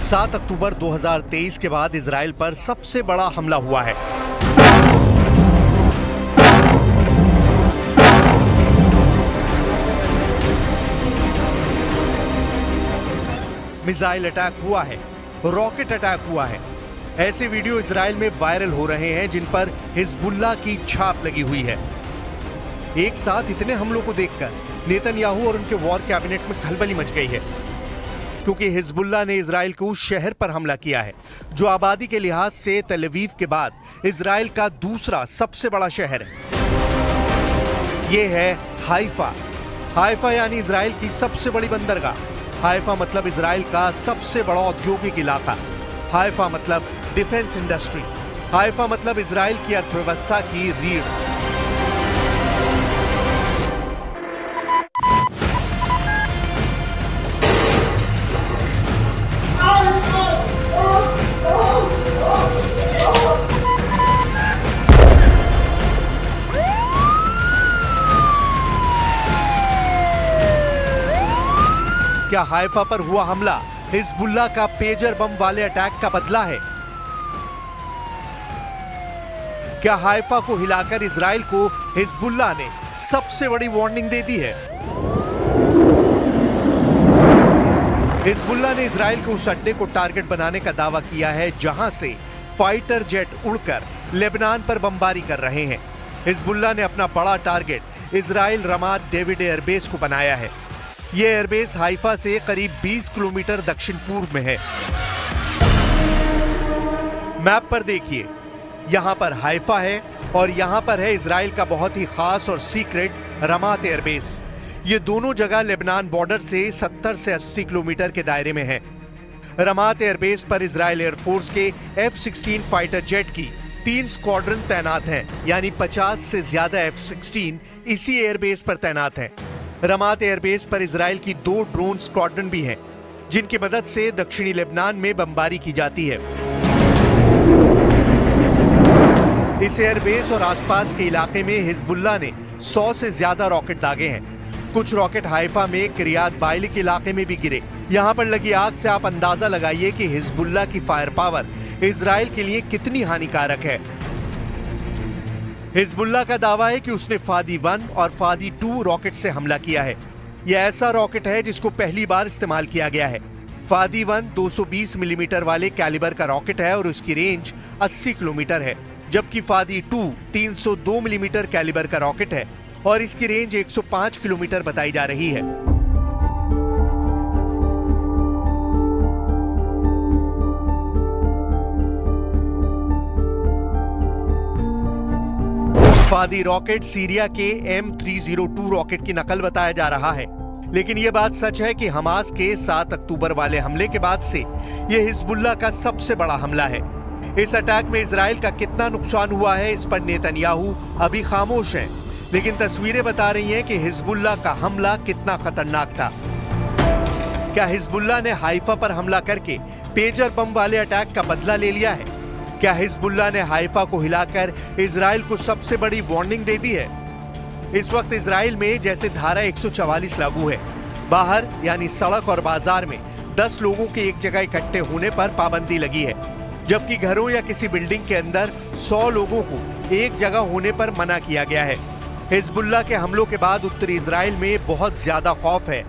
7 अक्टूबर 2023 के बाद इजराइल पर सबसे बड़ा हमला हुआ है। मिसाइल अटैक हुआ है, रॉकेट अटैक हुआ है। ऐसे वीडियो इजराइल में वायरल हो रहे हैं जिन पर हिजबुल्लाह की छाप लगी हुई है। एक साथ इतने हमलों को देखकर नेतन्याहू और उनके वॉर कैबिनेट में खलबली मच गई है, क्योंकि हिजबुल्लाह ने इजराइल के उस शहर पर हमला किया है जो आबादी के लिहाज से तेल अवीव के बाद इजराइल का दूसरा सबसे बड़ा शहर है। यह है हाइफा। हाइफा यानी इजराइल की सबसे बड़ी बंदरगाह। हाइफा मतलब इजराइल का सबसे बड़ा औद्योगिक इलाका। हाइफा मतलब डिफेंस इंडस्ट्री। हाइफा मतलब इजराइल की अर्थव्यवस्था की रीढ़। क्या हाइफा पर हुआ हमला हिजबुल्लाह का पेजर बम वाले अटैक का बदला है? क्या हाइफा को हिलाकर इजराइल को हिजबुल्लाह ने सबसे बड़ी वार्निंग दे दी है? हिजबुल्लाह ने इजराइल के उस अड्डे को टारगेट बनाने का दावा किया है जहां से फाइटर जेट उड़कर लेबनान पर बमबारी कर रहे हैं। हिजबुल्लाह ने अपना बड़ा टारगेट इजराइल रमात डेविड एयरबेस को बनाया है। यह एयरबेस हाइफा से करीब 20 किलोमीटर दक्षिण पूर्व में है। मैप पर देखिए, यहां पर हाइफा है और यहां पर है इजराइल का बहुत ही खास और सीक्रेट रमात एयरबेस। ये दोनों जगह लेबनान बॉर्डर से 70 से 80 किलोमीटर के दायरे में है। रमात एयरबेस पर इजराइल एयरफोर्स के F-16 फाइटर जेट की 3 स्क्वाड्रन तैनात हैं, यानी 50 से ज्यादा F-16 इसी एयरबेस पर तैनात हैं। रमात एयरबेस पर इजराइल की 2 ड्रोन स्क्वाड्रन भी हैं, जिनकी मदद से दक्षिणी लेबनान में बमबारी की जाती है। इस एयरबेस और आसपास के इलाके में हिजबुल्लाह ने 100 से ज्यादा रॉकेट दागे हैं। कुछ रॉकेट हाइफा में किरियात बाइली के इलाके में भी गिरे। यहां पर लगी आग से आप अंदाजा लगाइए कि हिजबुल्लाह की फायर पावर इजराइल के लिए कितनी हानिकारक है। हिजबुल्लाह का दावा है कि उसने फादी 1 और फादी 2 रॉकेट से हमला किया है। यह ऐसा रॉकेट है जिसको पहली बार इस्तेमाल किया गया है। फादी 1 220 मिलीमीटर वाले कैलिबर का रॉकेट है और उसकी रेंज 80 किलोमीटर है, जबकि फादी 2 302 मिलीमीटर कैलिबर का रॉकेट है और इसकी रेंज 105 किलोमीटर बताई जा रही है। फादी रॉकेट सीरिया के M302 रॉकेट की नकल बताया जा रहा है, लेकिन यह बात सच है कि हमास के 7 अक्टूबर वाले हमले के बाद से यह हिजबुल्लाह का सबसे बड़ा हमला है। इस अटैक में इजराइल का कितना नुकसान हुआ है इस पर नेतन्याहू अभी खामोश हैं, लेकिन तस्वीरें बता रही हैं कि हिजबुल्लाह का हमला कितना खतरनाक था। क्या हिजबुल्लाह ने हाइफा पर हमला करके पेजर बम वाले अटैक का बदला ले लिया है? क्या हिजबुल्लाह ने हाइफा को हिलाकर इजराइल को सबसे बड़ी वार्निंग दे दी है? इस वक्त इजराइल में जैसे धारा 144 लागू है। बाहर यानी सड़क और बाजार में 10 लोगों के एक जगह इकट्ठे होने पर पाबंदी लगी है, जबकि घरों या किसी बिल्डिंग के अंदर 100 लोगों को एक जगह होने पर मना किया गया है। हिजबुल्लाह के हमलों के बाद उत्तरी इजराइल में बहुत ज्यादा खौफ है।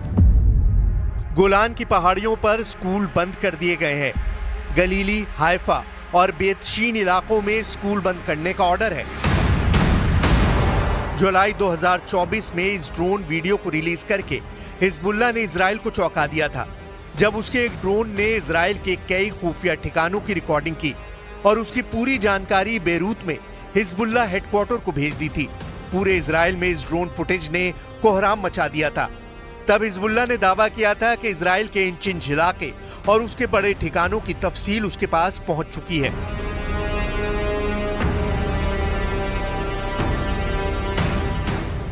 गोलान की पहाड़ियों पर स्कूल बंद कर दिए गए हैं। गलीली, हाइफा और बेतशीन इलाकों में स्कूल बंद करने का ऑर्डर है। जुलाई 2024 में इस ड्रोन वीडियो को रिलीज करके हिजबुल्लाह ने इजराइल को चौंका दिया था, जब उसके एक ड्रोन ने इजराइल के कई खुफिया ठिकानों की रिकॉर्डिंग की और उसकी पूरी जानकारी बेरूत में हिजबुल्लाह हेडक्वार्टर को भेज दी थी। पूरे इजराइल में इस ड्रोन फुटेज ने कोहराम मचा दिया था। तब हिजबुल्लाह ने दावा किया था कि इजराइल के इंच-इंच इलाके और उसके बड़े ठिकानों की तफसील उसके पास पहुंच चुकी है।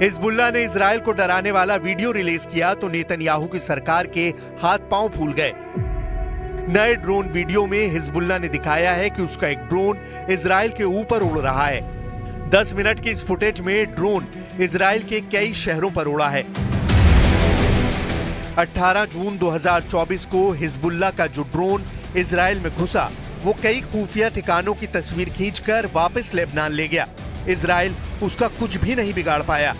हिजबुल्लाह ने इजराइल को डराने वाला वीडियो रिलीज किया तो नेतन्याहू की सरकार के हाथ पांव फूल गए। नए ड्रोन वीडियो में हिजबुल्लाह ने दिखाया है कि उसका एक ड्रोन इजराइल के ऊपर उड़ रहा है। 10 मिनट की इस फुटेज में ड्रोन इजराइल के कई शहरों पर उड़ा है। 18 जून 2024 को हिजबुल्लाह का जो ड्रोन इजराइल में घुसा वो कई खुफिया ठिकानों की तस्वीर खींचकर वापस लेबनान ले गया। इजराइल उसका कुछ भी नहीं बिगाड़ पाया।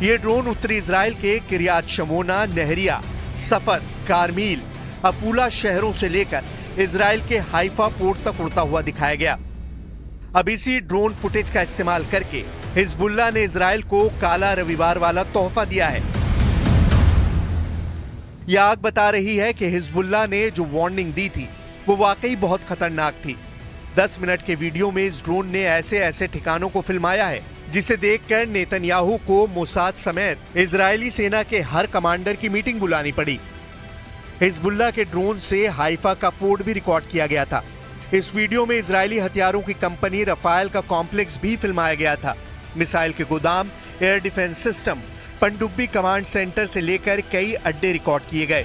ये ड्रोन उत्तरी इजराइल के किरियात शमोना, नहरिया, सफर, कारमील, अफूला शहरों से लेकर इजराइल के हाइफा पोर्ट तक उड़ता हुआ दिखाया गया। अब इसी ड्रोन फुटेज का इस्तेमाल करके हिजबुल्लाह ने इजराइल को काला रविवार वाला तोहफा दिया है। यह आग बता रही है कि हिजबुल्लाह ने जो वार्निंग दी थी वो वाकई बहुत खतरनाक थी। 10 मिनट के वीडियो में इस ड्रोन ने ऐसे ऐसे ठिकानों को फिल्माया है जिसे देखकर नेतन्याहू को मोसाद समेत इजरायली सेना के हर कमांडर की मीटिंग बुलानी पड़ी। हिजबुल्लाह के ड्रोन से हाइफा का पोर्ट भी रिकॉर्ड किया गया था। इस वीडियो में इजरायली हथियारों की कंपनी रफायल का कॉम्प्लेक्स भी फिल्माया गया था। मिसाइल के गोदाम, एयर डिफेंस सिस्टम, पनडुब्बी कमांड सेंटर से लेकर कई अड्डे रिकॉर्ड किए गए।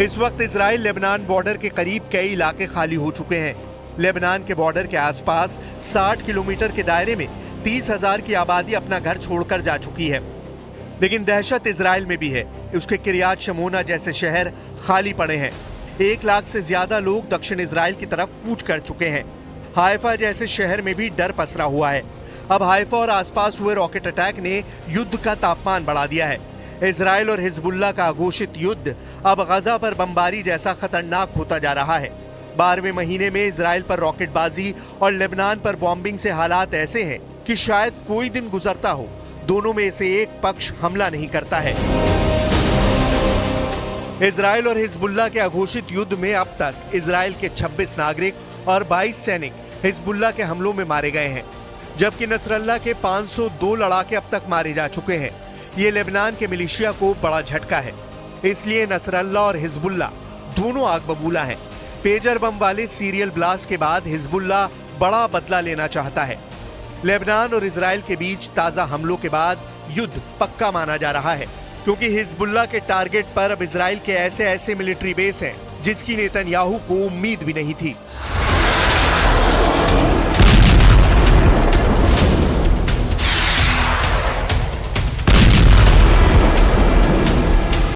इस वक्त इजराइल लेबनान बॉर्डर के करीब कई इलाके खाली हो चुके हैं। लेबनान के बॉर्डर के आसपास 60 किलोमीटर के दायरे में 30,000 की आबादी अपना घर छोड़कर जा चुकी है। लेकिन दहशत इजराइल में भी है। उसके किरियात शमोना जैसे शहर खाली पड़े हैं। 1 लाख से ज्यादा लोग दक्षिण इजराइल की तरफ कूच कर चुके हैं। हाइफा जैसे शहर में भी डर पसरा हुआ है। अब हाइफा और आसपास हुए रॉकेट अटैक ने युद्ध का तापमान बढ़ा दिया है। इजराइल और हिजबुल्लाह का अघोषित युद्ध अब गजा पर बमबारी जैसा खतरनाक होता जा रहा है। 12वें महीने में इजराइल पर रॉकेटबाजी और लेबनान पर बॉम्बिंग से हालात ऐसे हैं कि शायद कोई दिन गुजरता हो दोनों में से एक पक्ष हमला नहीं करता है। इजराइल और हिजबुल्लाह के अघोषित युद्ध में अब तक इजराइल के 26 नागरिक और 22 सैनिक हिजबुल्लाह के हमलों में मारे गए हैं, जबकि नसरल्लाह के 502 लड़ाके अब तक मारे जा चुके हैं। ये लेबनान के मिलिशिया को बड़ा झटका है। इसलिए नसरल्लाह और हिजबुल्लाह दोनों आग बबूला हैं। पेजर बम वाले सीरियल ब्लास्ट के बाद हिजबुल्लाह बड़ा बदला लेना चाहता है। लेबनान और इजराइल के बीच ताजा हमलों के बाद युद्ध पक्का माना जा रहा है, क्योंकि हिजबुल्लाह के टारगेट पर अब इजराइल के ऐसे मिलिट्री बेस हैं जिसकी नेतन्याहू को उम्मीद भी नहीं थी।